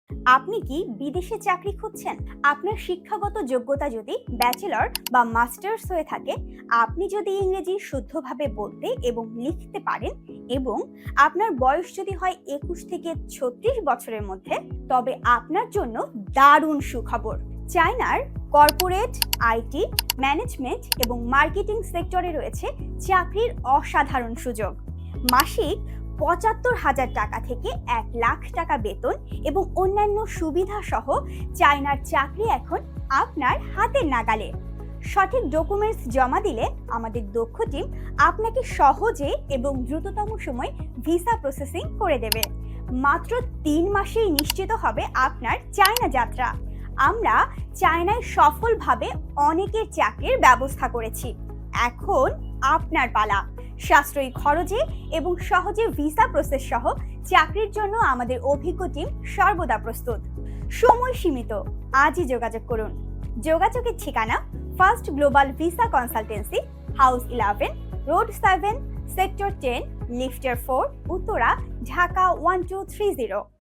আপনি কি বিদেশে চাকরি খুঁজছেন? আপনার শিক্ষাগত যোগ্যতা যদি ব্যাচেলর বা মাস্টার্স হয়ে থাকে, আপনি যদি ইংরেজি শুদ্ধভাবে বলতে এবং লিখতে পারেন এবং আপনার বয়স যদি হয় 21 থেকে 36 বছরের মধ্যে, তবে আপনার জন্য দারুণ সুখবর। চায়নার কর্পোরেট, আইটি, ম্যানেজমেন্ট এবং মার্কেটিং সেক্টরে রয়েছে চাকরির অসাধারণ সুযোগ। মাসিক ৭৫,০০০ টাকা থেকে ১,০০,০০০ টাকা বেতন এবং অন্যান্য সুবিধা সহ চায়নার চাকরি এখন আপনার হাতের নাগালে। সঠিক ডকুমেন্টস জমা দিলে আমাদের দক্ষ টিম আপনাকে সহজে এবং দ্রুততম সময় ভিসা প্রসেসিং করে দেবে। মাত্র ৩ মাসেই নিশ্চিত হবে আপনার চায়না যাত্রা। আমরা চায়নায় সফলভাবে অনেকের চাকরির ব্যবস্থা করেছি। এখন আপনার পালা। সাশ্রয়ী খরচে এবং সহজে ভিসা প্রসেস সহ চাকরির জন্য আমাদের অভিজ্ঞ টিম সর্বদা প্রস্তুত। সময় সীমিত, আজই যোগাযোগ করুন। যোগাযোগের ঠিকানা first global visa consultancy, house 11, road 7, sector 10, লিফটার 4, Uttara, Dhaka 1230।